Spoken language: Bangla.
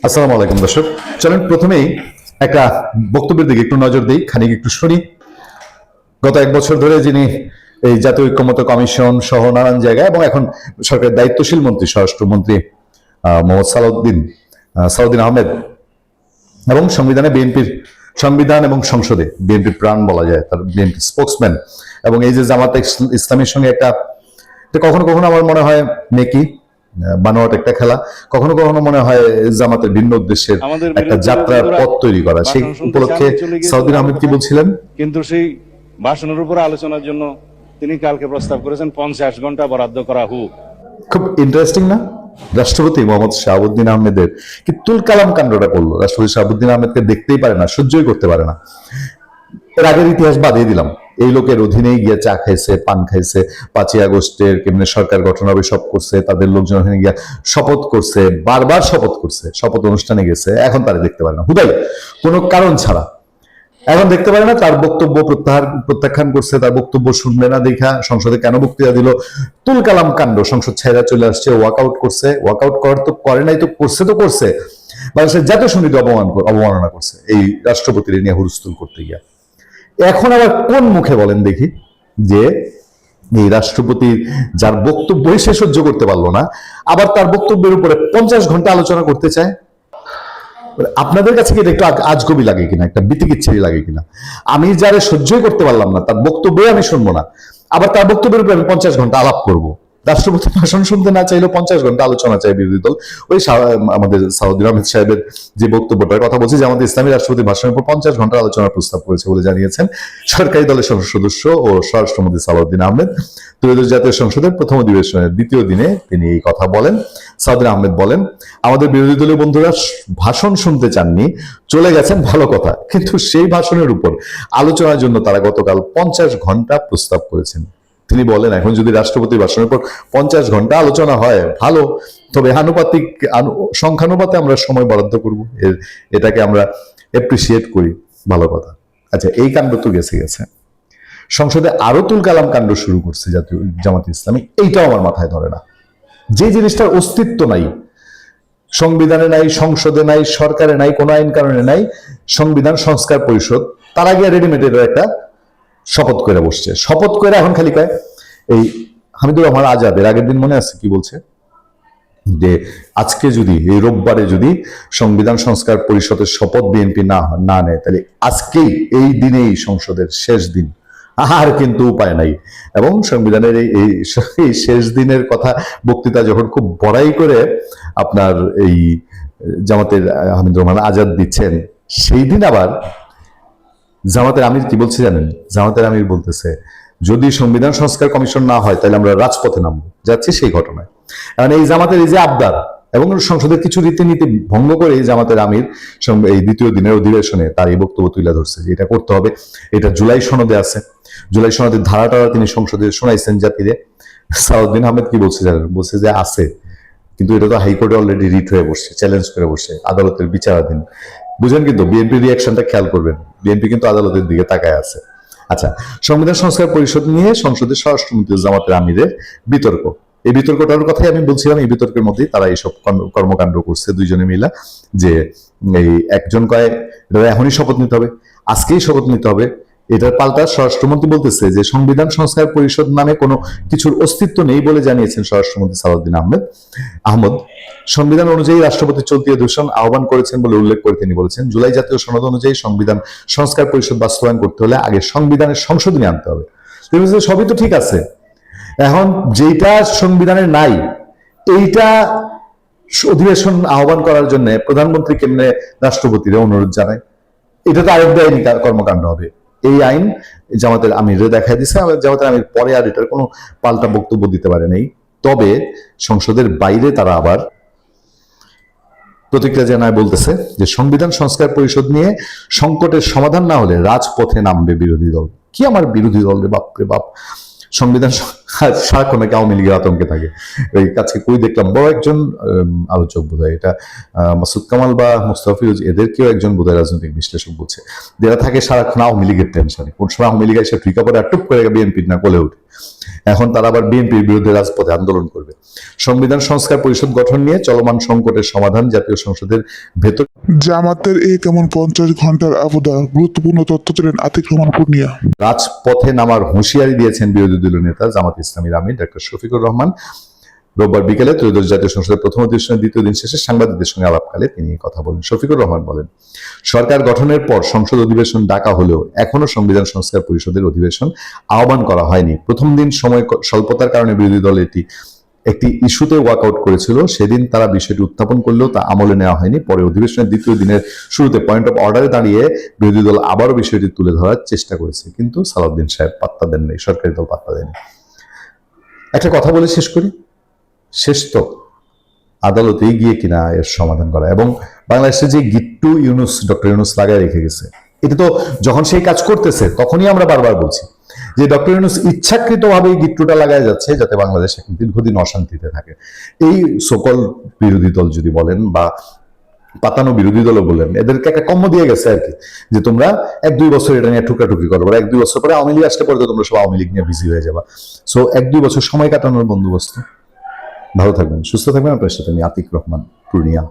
আসসালামু আলাইকুম দর্শক, চলেন প্রথমেই একটা বক্তব্যের দিকে একটু নজর দিই, খানিক একটু শুনি। গত এক বছর ধরে যিনি এই জাতীয় ঐক্যমত্য কমিশন সহ নানান জায়গায় এবং এখন সরকারের দায়িত্বশীল মন্ত্রী, স্বরাষ্ট্রমন্ত্রী মোহাম্মদ সালাউদ্দিন আহমেদ, এবং সংবিধান এবং সংসদে বিএনপির প্রাণ বলা যায়, তার বিএনপি স্পোক্সম্যান, এবং এই যে জামাতে ইসলামের সঙ্গে একটা কখনো কখনো আমার মনে হয় নেকি বানোয়াট একটা খেলা, কখনো কখনো মনে হয় জামাতের ভিন্ন উদ্দেশ্যের একটা যাত্রার পথ তৈরি করা। সেই উপলক্ষে সালাউদ্দিন আহমেদ কি বলছিলেন? কিন্তু সেই ভাষণের উপর আলোচনার জন্য তিনি কালকে প্রস্তাব করেছেন 50 ঘন্টা বরাদ্দ করা হোক। খুব ইন্টারেস্টিং না? রাষ্ট্রপতি মোহাম্মদ শাহাবুদ্দিন আহমেদের কি তুলকালাম কাণ্ডটা করলো। রাষ্ট্রপতি শাহাবুদ্দিন আহমেদকে দেখতেই পারে না, সহ্যই করতে পারে না। এর আগের ইতিহাস বাদিয়ে দিলাম, এই লোকের অধীনেই গিয়ে চা খাইছে, পান খাইছে, 5ই আগস্টের কেমনে সরকার গঠন হবে সব করছে, তাদের লোকজন ওখানে গিয়ে শপথ করছে, বারবার শপথ করছে, শপথ অনুষ্ঠানে গেছে, এখন তারা দেখতে পারে না, হুদাই কোনো কারণ ছাড়া এখন দেখতে পারে না। তার বক্তব্য প্রত্যাখ্যান করছে, তার বক্তব্য শুনবে না দেখা সংসদে কেন বক্তৃতা দিল, তুলকালাম কাণ্ড। সংসদ ছেড়া চলে আসছে, ওয়াকআউট করছে, ওয়াকআউট করার তো করে নাই, তো করছে বাংলাদেশের জাতীয় সঙ্গীত অবমাননা করছে এই রাষ্ট্রপতির নিয়ে হুলস্থুল করতে গিয়া। এখন আবার কোন মুখে বলেন দেখি যে এই রাষ্ট্রপতি যার বক্তব্যই সে সহ্য করতে পারলো না, আবার তার বক্তব্যের উপরে 50 ঘন্টা আলোচনা করতে চায়। আপনাদের কাছে কি এটা একটু আজগবি লাগে কিনা, একটা বিতিকিচ্ছিরি লাগে কিনা? আমি যারা সহ্যই করতে পারলাম না, তার বক্তব্যই আমি শুনবো না, আবার তার বক্তব্যের উপরে আমি 50 ঘন্টা আলাপ করব। রাষ্ট্রপতি ভাষণ শুনতে না চাইলেও 50 ঘন্টা আলোচনা চাই বিরোধী দল। ওই আমাদের সালাউদ্দিন আহমেদ সাহেবের যে বক্তব্যটার কথা বলছি, যে আমাদের ইসলামী রাষ্ট্রপতি ভাষণের উপর 50 ঘন্টা আলোচনার প্রস্তাব করেছে বলে জানিয়েছেন সরকারি দলের সংসদ সদস্য ও স্বরাষ্ট্রমন্ত্রী সালাউদ্দিন আহমেদ। ত্রয়োদশ জাতীয় সংসদের প্রথম অধিবেশনের দ্বিতীয় দিনে তিনি এই কথা বলেন। সালাউদ্দিন আহমেদ বলেন, আমাদের বিরোধী দলীয় বন্ধুরা ভাষণ শুনতে চাননি, চলে গেছেন, ভালো কথা, কিন্তু সেই ভাষণের উপর আলোচনার জন্য তারা গতকাল 50 ঘন্টা প্রস্তাব করেছেন। তিনি বলেন, এখন যদি রাষ্ট্রপতির ভাষণের উপর 50 ঘন্টা আলোচনা হয় ভালো, তবে সংখ্যানুপাতে আমরা সময় বরাদ্দ করব, এটাকে আমরা এপ্রিসিয়েট করি, ভালো কথা। আচ্ছা, এই কাণ্ড তো গেছে, সংসদে আরো তুলকালাম কাণ্ড শুরু করছে জামাত ইসলামী। এইটাও আমার মাথায় ধরে না, যে জিনিসটার অস্তিত্ব নাই, সংবিধানে নাই, সংসদে নাই, সরকারে নাই, কোন আইন কারণে নাই, সংবিধান সংস্কার পরিষদ, তার আগে রেডিমেডের একটা শপথ করে বসছে। শপথ করে এখন খালি কয়, এই হামিদুর রহমান আজাদের আগের দিন মনে আছে কি বলছে, যে আজকে যদি এই রোববারে যদি সংবিধান সংস্কার পরিষদের শপথ বিএনপি না নেয়, তাহলে আজকেই এই দিনেই সংসদের শেষ দিন, আর কিন্তু উপায় নাই। এবং সংবিধানের এই শেষ দিনের কথা বক্তৃতা যখন খুব বড়াই করে আপনার এই জামাতের হামিদুর রহমান আজাদ দিচ্ছেন, সেই দিন আবার জামাতের আমির কি বলছে জানেন? জামাতের আমির বলতেছে, যদি সংবিধান সংস্কার কমিশন না হয় তাহলে আমরা রাজপথে নামবো, যাচ্ছি সেই ঘটনায়। কারণ এই জামাতের এই যে আবদার এবং সংসদের কিছু রীতিনীতি ভঙ্গ করে জামাতের আমির এই দ্বিতীয় দিনের অধিবেশনে তার এই বক্তব্য তুলে ধরছে যে এটা করতে হবে। এটা জুলাই সনদে আছে, জুলাই সনদের ধারাটা তিনি সংসদে শোনাইছেন জাতিরে। সালাউদ্দিন আহমেদ কি বলছে জানেন? বলছে যে আছে, কিন্তু এটা তো হাইকোর্টে অলরেডি রিট হয়ে বসছে, চ্যালেঞ্জ করে বসে, আদালতের বিচারাধীন। বুঝেন? কিন্তু বিএনপির রিয়াকশনটা খেয়াল করবেন, বিএনপি কিন্তু আদালতের দিকে তাকায় আছে। আচ্ছা, সংবিধান সংস্কার পরিষদ নিয়ে সংসদের স্বরাষ্ট্রমন্ত্রী জামাতের আমিরের বিতর্ক, এই বিতর্কটার কথাই আমি বলছিলাম। এই বিতর্কের মধ্যেই তারা এইসব কর্মকাণ্ড করছে দুইজনে মিলা, যে এই একজন কয় এখনই শপথ নিতে হবে, আজকেই শপথ নিতে হবে। এটার পাল্টা স্বরাষ্ট্রমন্ত্রী বলতেছে যে সংবিধান সংস্কার পরিষদ নামে কোনো কিছুর অস্তিত্ব নেই বলে জানিয়েছেন স্বরাষ্ট্রমন্ত্রী সালাউদ্দিন আহমদ। সংবিধান অনুযায়ী রাষ্ট্রপতি চলতি অধিবেশন আহ্বান করেছেন বলে উল্লেখ করে তিনি বলেছেন, জুলাই জাতীয় সনদ অনুযায়ী সংবিধান সংস্কার পরিষদ বাস্তবায়ন করতে হলে আগে সংবিধানের সংশোধনী আনতে হবে। সবই তো ঠিক আছে, এখন যেটা সংবিধানের নাই, এইটা অধিবেশন আহ্বান করার জন্য প্রধানমন্ত্রী কেমনে রাষ্ট্রপতির অনুরোধ জানায়? এটা তো আরেক বেআইনি কর্মকাণ্ড হবে। এই আইন জামাতের আমিরে দেখাই দিচ্ছে, জামাতের আমির পরে আর এটার কোনো পাল্টা বক্তব্য দিতে পারে নাই। তবে সংসদের বাইরে তারা আবার প্রতিক্রিয়া জানায়, বলতেছে যে সংবিধান সংস্কার পরিষদ নিয়ে সংকটের সমাধান না হলে রাজপথে নামবে বিরোধী দল। কি আমার বিরোধী দল রে বাপ রে বাপ! সংবিধান সারাক্ষণ নাকি আওয়ামী লীগের আতঙ্কে থাকে। ওই কাছে কই দেখলাম বড় একজন আলোচক বোধহয়, এটা মাসুদ কামাল বা মুস্তাফিজ, এদেরকেও একজন বোধহয় রাজনৈতিক বিশ্লেষক বলছে, যারা থাকে সারাক্ষণ আওয়ামী লীগের টেনশনে, কোন সময় আওয়ামী লীগ এসে ঢুকা পড়ে আর টুপ করে বিএনপির না কোলে উঠে। এখন তারা আবার বিএনপির বিরুদ্ধে রাজপথে আন্দোলন করবে। সংবিধান সংস্কার পরিষদ গঠন নিয়ে চলমান সংকটের সমাধান জাতীয় সংসদের ভেতর। জামাতের এই কেমন 50 ঘন্টার আবদা, গুরুত্বপূর্ণ তথ্য দিলেন আতিক রহমান পূর্ণিয়া। রাজপথে নামার হুঁশিয়ারি দিয়েছেন বিরোধী দলীয় নেতা জামাত ইসলামীর আমির ডক্টর শফিকুর রহমান। রোববার বিকেলে ত্রয়োদশ জাতীয় সংসদের প্রথম অধিবেশনের দ্বিতীয় দিন শেষে সাংবাদিকদের সঙ্গে আলাপকালে তিনি এই কথা বলেন। শফিকুর রহমান বলেন, সরকার গঠনের পর সংসদ অধিবেশন ডাকা হলেও এখনো সংবিধান সংস্কার পরিষদের অধিবেশন আহ্বান করা হয়নি। প্রথম দিন সময় স্বল্পতার কারণে বিরোধী দল একটি ইস্যুতে ওয়াকআউট করেছিল। সেদিন তারা বিষয়টি উত্থাপন করলেও তা আমলে নেওয়া হয়নি। পরে অধিবেশনের দ্বিতীয় দিনের শুরুতে পয়েন্ট অফ অর্ডারে দাঁড়িয়ে বিরোধী দল আবারও বিষয়টি তুলে ধরার চেষ্টা করেছে, কিন্তু সালাউদ্দিন সাহেব পাত্তা দেন নাই, সরকারি দল পাত্তা দেয়নি। একটা কথা বলে শেষ করি, শেষ তো আদালতেই গিয়ে কিনা এর সমাধান করা। এবং বাংলাদেশে যে গিট্টু ইউনুস, ডক্টর ইউনুস লাগায় রেখে গেছে, এটা তো যখন সেই কাজ করতেছে তখনই আমরা বারবার বলছি যে ডক্টর ইউনুস ইচ্ছাকৃতভাবে এই গিট্টুটা লাগায় যাচ্ছে যাতে বাংলাদেশ এখন দীর্ঘদিন অশান্তিতে থাকে। এই সকল বিরোধী দল যদি বলেন বা পাতানো বিরোধী দলও বললেন, এদেরকে একটা কম্ম দিয়ে গেছে আর কি, যে তোমরা 1-2 বছর এটা নিয়ে টুকরাটুকি করো, 1-2 বছর পরে আওয়ামী লীগ আসলে পরে তো তোমরা সব আওয়ামী লীগ নিয়ে বিজি হয়ে যাবা। সো 1-2 বছর সময় কাটানোর বন্দোবস্ত। ভালো থাকবেন, সুস্থ থাকবেন। আপনার সাথে আমি আতিক রহমান পূর্ণিয়া।